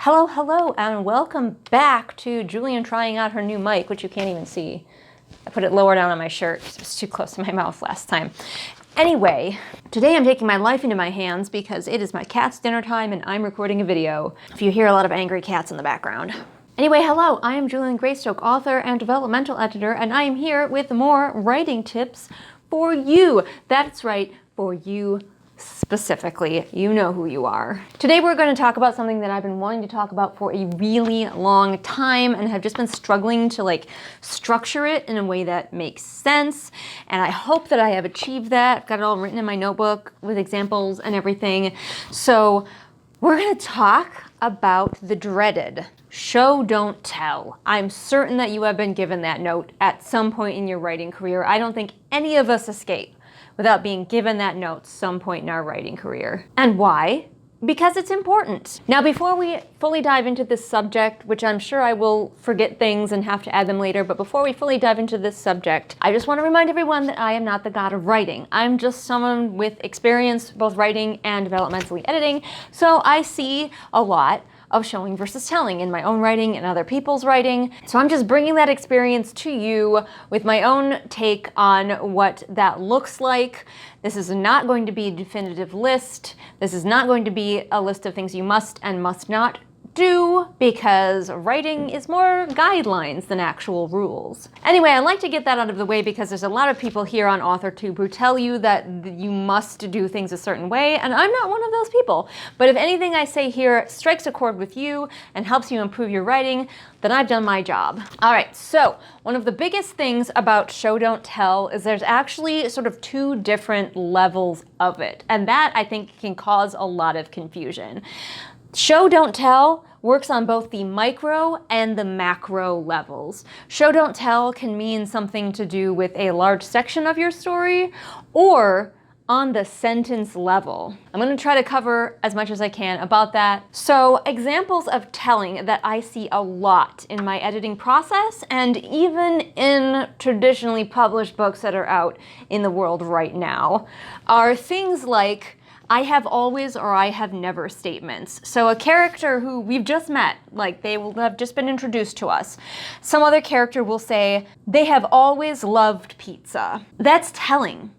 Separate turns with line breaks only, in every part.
Hello, hello, and welcome back to Julian trying out her new mic, which you can't even see. I put it lower down on my shirt because it was too close to my mouth last time. Anyway, today I'm taking my life into my hands because it is my cat's dinner time and I'm recording a video. If you hear a lot of angry cats in the background. Anyway, hello, I am Julian Greystoke, author and developmental editor, and I am here with more writing tips for you. That's right, for you specifically. You know who you are. Today we're going to talk about something that I've been wanting to talk about for a really long time and have just been struggling to structure it in a way that makes sense. And I hope that I have achieved that. I've got it all written in my notebook with examples and everything. So we're going to talk about the dreaded show don't tell. I'm certain that you have been given that note at some point in your writing career. I don't think any of us escape without being given that note some point in our writing career. And why? Because it's important. Now, before we fully dive into this subject, which I'm sure I will forget things and have to add them later, but before we fully dive into this subject, I just want to remind everyone that I am not the god of writing. I'm just someone with experience both writing and developmentally editing, so I see a lot of showing versus telling in my own writing and other people's writing. So I'm just bringing that experience to you with my own take on what that looks like. This is not going to be a definitive list. This is not going to be a list of things you must and must not do, because writing is more guidelines than actual rules. Anyway, I like to get that out of the way because there's a lot of people here on AuthorTube who tell you that you must do things a certain way, and I'm not one of those people. But if anything I say here strikes a chord with you and helps you improve your writing, then I've done my job. All right, so one of the biggest things about show don't tell is there's actually sort of two different levels of it, and that I think can cause a lot of confusion. Show don't tell works on both the micro and the macro levels. Show don't tell can mean something to do with a large section of your story or on the sentence level. I'm going to try to cover as much as I can about that. So examples of telling that I see a lot in my editing process and even in traditionally published books that are out in the world right now are things like I have always or I have never statements. So a character who we've just met, they will have just been introduced to us. Some other character will say, they have always loved pizza. That's telling.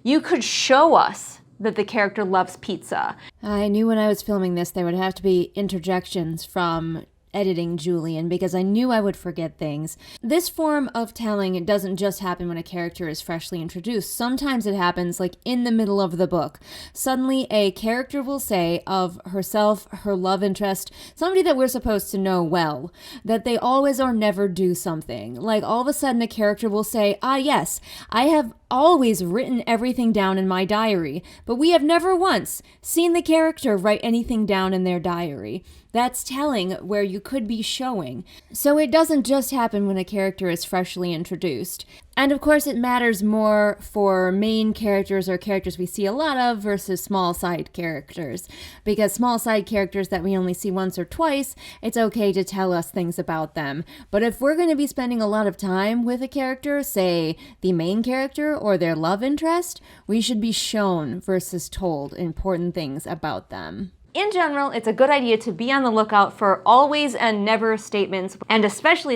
You could show us that the character loves pizza.
I knew when I was filming this there would have to be interjections from editing Julian because I knew I would forget things. This form of telling doesn't just happen when a character is freshly introduced. Sometimes it happens in the middle of the book. Suddenly a character will say of herself, her love interest, somebody that we're supposed to know well, that they always or never do something. All of a sudden a character will say, yes, I have always written everything down in my diary, but we have never once seen the character write anything down in their diary. That's telling where you could be showing. So it doesn't just happen when a character is freshly introduced. And of course it matters more for main characters or characters we see a lot of versus small side characters. Because small side characters that we only see once or twice, it's okay to tell us things about them. But if we're going to be spending a lot of time with a character, say the main character or their love interest, we should be shown versus told important things about them.
In general, it's a good idea to be on the lookout for always and never statements, and especially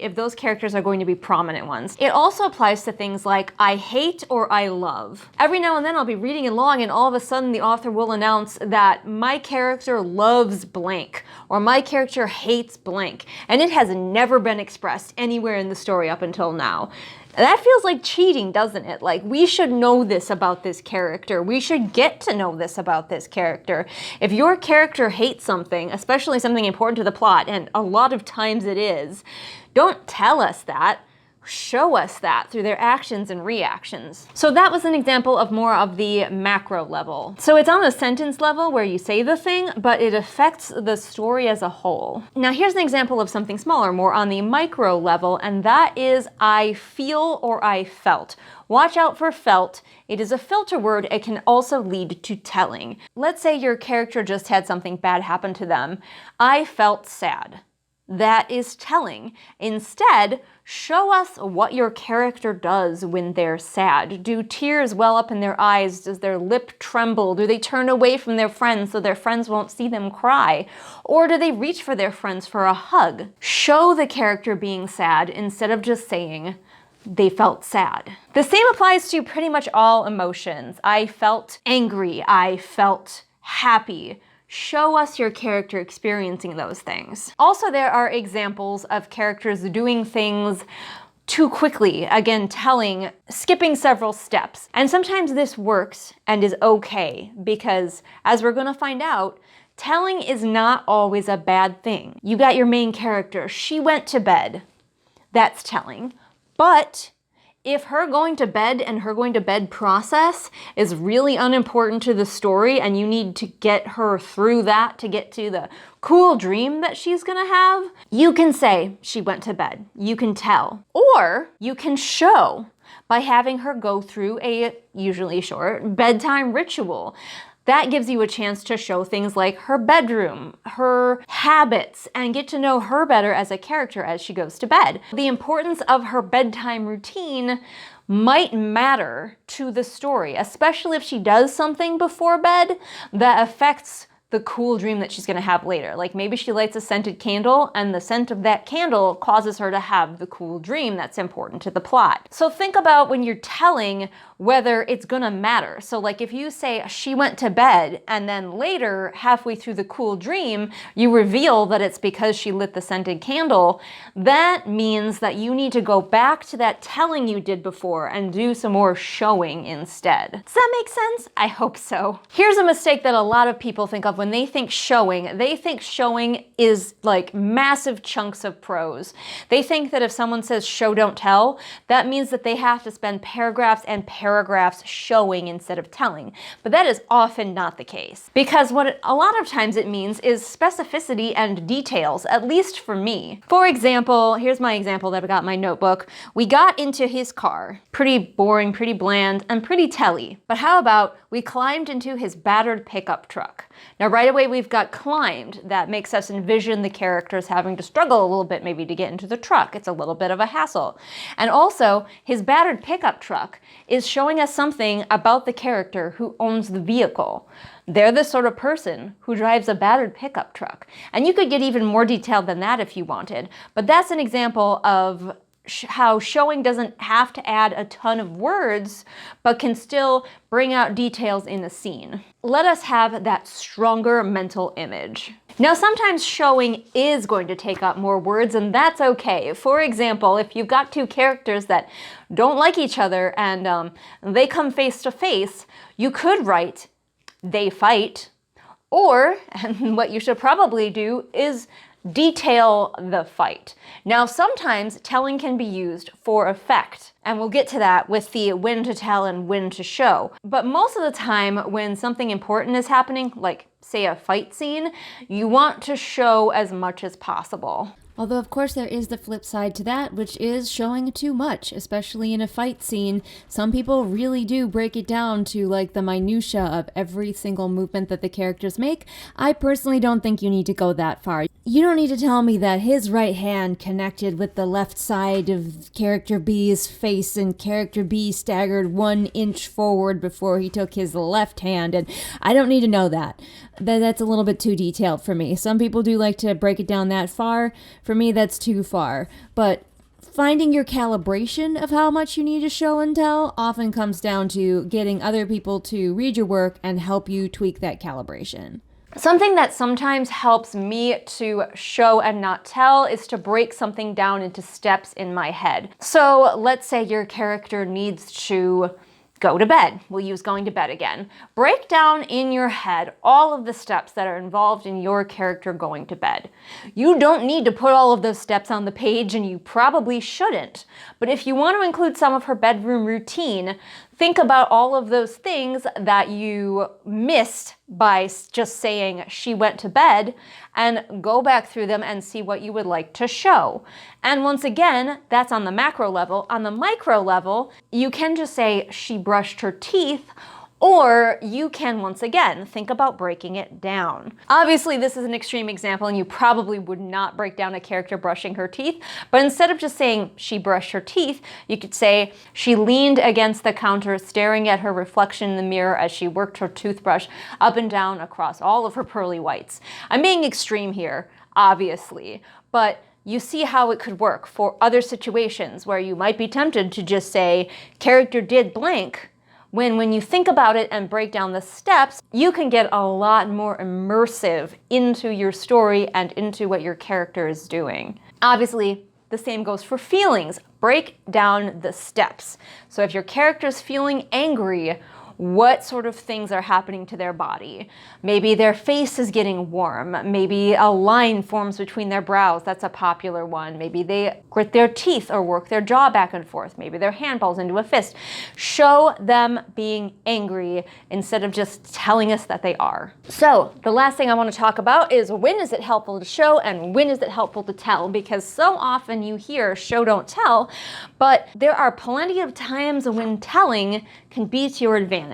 if those characters are going to be prominent ones. It also applies to things like I hate or I love. Every now and then I'll be reading along and all of a sudden the author will announce that my character loves blank or my character hates blank, and it has never been expressed anywhere in the story up until now. That feels like cheating, doesn't it? We should know this about this character. We should get to know this about this character. If your character hates something, especially something important to the plot, and a lot of times it is, don't tell us that. Show us that through their actions and reactions. So that was an example of more of the macro level. So it's on the sentence level where you say the thing, but it affects the story as a whole. Now here's an example of something smaller, more on the micro level, and that is I feel or I felt. Watch out for felt. It is a filter word. It can also lead to telling. Let's say your character just had something bad happen to them. I felt sad. that is telling. Instead, show us what your character does when they're sad. Do tears well up in their eyes? Does their lip tremble? Do they turn away from their friends so their friends won't see them cry? Or do they reach for their friends for a hug? Show the character being sad instead of just saying they felt sad. The same applies to pretty much all emotions. I felt angry. I felt happy. Show us your character experiencing those things. Also, there are examples of characters doing things too quickly, again, telling, skipping several steps. And sometimes this works and is okay because, as we're gonna find out, telling is not always a bad thing. You got your main character, she went to bed. That's telling. But if her going to bed and her going to bed process is really unimportant to the story and you need to get her through that to get to the cool dream that she's gonna have, you can say she went to bed. You can tell. Or you can show by having her go through a usually short bedtime ritual. That gives you a chance to show things like her bedroom, her habits, and get to know her better as a character as she goes to bed. The importance of her bedtime routine might matter to the story, especially if she does something before bed that affects the cool dream that she's gonna have later. Like maybe she lights a scented candle and the scent of that candle causes her to have the cool dream that's important to the plot. So think about when you're telling whether it's gonna matter. So like if you say she went to bed and then later, halfway through the cool dream, you reveal that it's because she lit the scented candle, that means that you need to go back to that telling you did before and do some more showing instead. Does that make sense? I hope so. Here's a mistake that a lot of people think of when they think showing is like massive chunks of prose. They think that if someone says show don't tell, that means that they have to spend paragraphs and paragraphs showing instead of telling. But that is often not the case. Because what a lot of times it means is specificity and details, at least for me. For example, here's my example that I got in my notebook. We got into his car. Pretty boring, pretty bland, and pretty telly. But how about we climbed into his battered pickup truck? Now right away we've got climbed. That makes us envision the characters having to struggle a little bit maybe to get into the truck. It's a little bit of a hassle. And also, his battered pickup truck is showing us something about the character who owns the vehicle. They're the sort of person who drives a battered pickup truck. And you could get even more detailed than that if you wanted. But that's an example of how showing doesn't have to add a ton of words, but can still bring out details in a scene. Let us have that stronger mental image. Now, sometimes showing is going to take up more words, and that's okay. For example, if you've got two characters that don't like each other and they come face to face, you could write, they fight, or, and what you should probably do is detail the fight. Now, sometimes telling can be used for effect, and we'll get to that with the when to tell and when to show. But most of the time when something important is happening, like say a fight scene, you want to show as much as possible.
Although, of course, there is the flip side to that, which is showing too much, especially in a fight scene. Some people really do break it down to, like, the minutia of every single movement that the characters make. I personally don't think you need to go that far. You don't need to tell me that his right hand connected with the left side of character B's face and character B staggered 1 inch forward before he took his left hand, and I don't need to know that. That's a little bit too detailed for me. Some people do like to break it down that far. For me, that's too far. But finding your calibration of how much you need to show and tell often comes down to getting other people to read your work and help you tweak that calibration.
Something that sometimes helps me to show and not tell is to break something down into steps in my head. So let's say your character needs to go to bed. We'll use going to bed again. Break down in your head all of the steps that are involved in your character going to bed. You don't need to put all of those steps on the page, and you probably shouldn't. But if you want to include some of her bedroom routine, think about all of those things that you missed by just saying she went to bed, and go back through them and see what you would like to show. And once again, that's on the macro level. On the micro level, you can just say she brushed her teeth, Or you can, once again, think about breaking it down. Obviously, this is an extreme example, and you probably would not break down a character brushing her teeth, but instead of just saying she brushed her teeth, you could say she leaned against the counter staring at her reflection in the mirror as she worked her toothbrush up and down across all of her pearly whites. I'm being extreme here, obviously, but you see how it could work for other situations where you might be tempted to just say, character did blank, when you think about it and break down the steps, you can get a lot more immersive into your story and into what your character is doing. Obviously, the same goes for feelings. Break down the steps. So if your character is feeling angry, what sort of things are happening to their body? Maybe their face is getting warm. Maybe a line forms between their brows. That's a popular one. Maybe they grit their teeth or work their jaw back and forth. Maybe their hand balls into a fist. Show them being angry instead of just telling us that they are. So the last thing I want to talk about is when is it helpful to show and when is it helpful to tell? Because so often you hear show, don't tell, but there are plenty of times when telling can be to your advantage.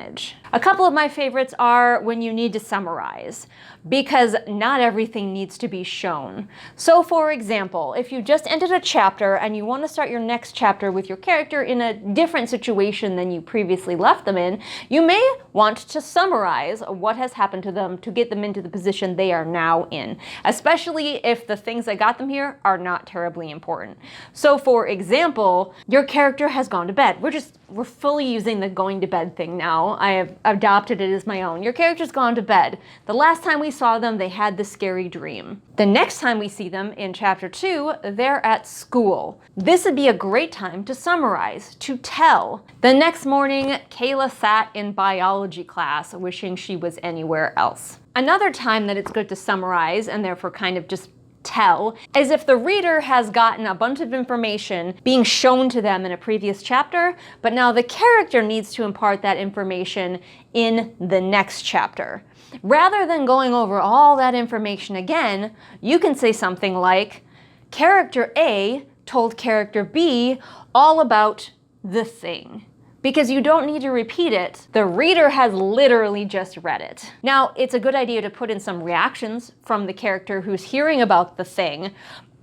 A couple of my favorites are when you need to summarize, because not everything needs to be shown. So for example, if you just ended a chapter and you want to start your next chapter with your character in a different situation than you previously left them in, you may want to summarize what has happened to them to get them into the position they are now in, especially if the things that got them here are not terribly important. So for example, your character has gone to bed. We're fully using the going to bed thing now. I have adopted it as my own. Your character's gone to bed. The last time we saw them, they had the scary dream. The next time we see them in chapter 2, they're at school. This would be a great time to summarize, to tell. The next morning, Kayla sat in biology class wishing she was anywhere else. Another time that it's good to summarize and therefore kind of just tell is if the reader has gotten a bunch of information being shown to them in a previous chapter, but now the character needs to impart that information in the next chapter. Rather than going over all that information again, you can say something like, character A told character B all about the thing. Because you don't need to repeat it. The reader has literally just read it. Now, it's a good idea to put in some reactions from the character who's hearing about the thing,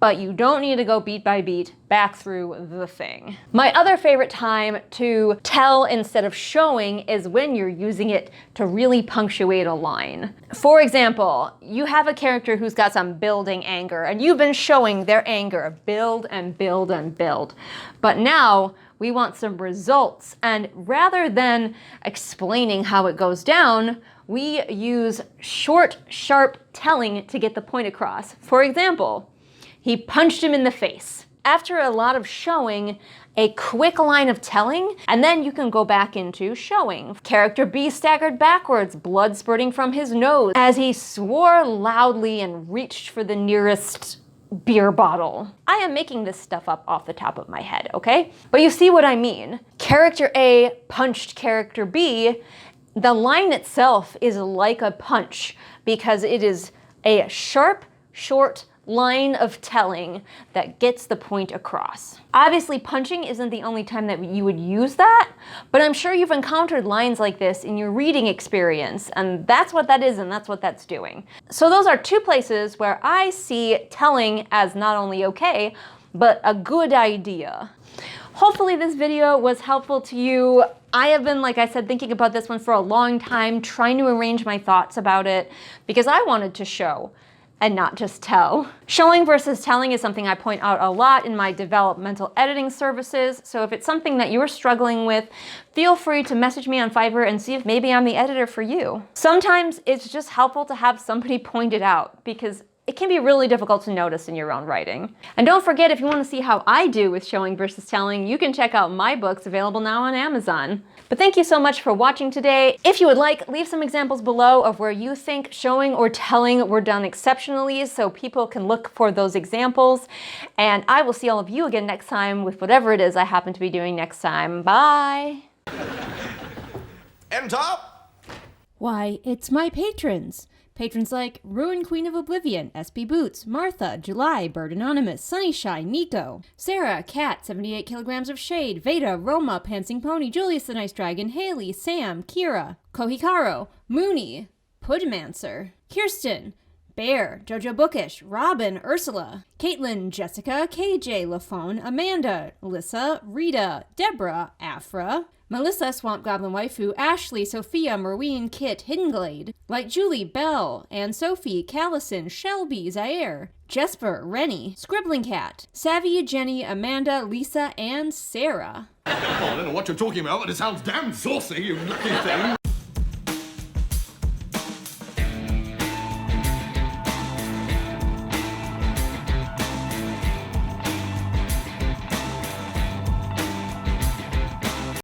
but you don't need to go beat by beat back through the thing. My other favorite time to tell instead of showing is when you're using it to really punctuate a line. For example, you have a character who's got some building anger, and you've been showing their anger, build and build and build. But now, we want some results, and rather than explaining how it goes down, we use short, sharp telling to get the point across. For example, he punched him in the face. After a lot of showing, a quick line of telling, and then you can go back into showing. Character B staggered backwards, blood spurting from his nose, as he swore loudly and reached for the nearest beer bottle. I am making this stuff up off the top of my head, okay? But you see what I mean. Character A punched character B. The line itself is like a punch because it is a sharp, short line of telling that gets the point across. Obviously, punching isn't the only time that you would use that, but I'm sure you've encountered lines like this in your reading experience, and that's what that is and that's what that's doing. So those are two places where I see telling as not only okay, but a good idea. Hopefully this video was helpful to you. I have been, like I said, thinking about this one for a long time, trying to arrange my thoughts about it because I wanted to show and not just tell. Showing versus telling is something I point out a lot in my developmental editing services, so if it's something that you're struggling with, feel free to message me on Fiverr and see if maybe I'm the editor for you. Sometimes it's just helpful to have somebody point it out because it can be really difficult to notice in your own writing. And don't forget, if you want to see how I do with showing versus telling, you can check out my books available now on Amazon. But thank you so much for watching today. If you would like, leave some examples below of where you think showing or telling were done exceptionally so people can look for those examples. And I will see all of you again next time with whatever it is I happen to be doing next time. Bye.
And top.
Why, it's my patrons. Patrons like Ruin Queen of Oblivion, SP Boots, Martha, July, Bird Anonymous, Sunnyshy, Nico, Sarah, Cat, 78 kilograms of shade, Veda, Roma, Pansing Pony, Julius the Nice Dragon, Haley, Sam, Kira, Kohikaro, Mooney, Pudmancer, Kirsten, Bear, Jojo Bookish, Robin, Ursula, Caitlin, Jessica, KJ, Lafone, Amanda, Alyssa, Rita, Deborah, Afra, Melissa, Swamp Goblin Waifu, Ashley, Sophia, Marween, Kit, Hiddenglade, Like Julie, Belle, Anne Sophie, Callison, Shelby, Zaire, Jesper, Rennie, Scribbling Cat, Savvy, Jenny, Amanda, Lisa, and Sarah.
Oh, I don't know what you're talking about, but it sounds damn saucy, you lucky thing.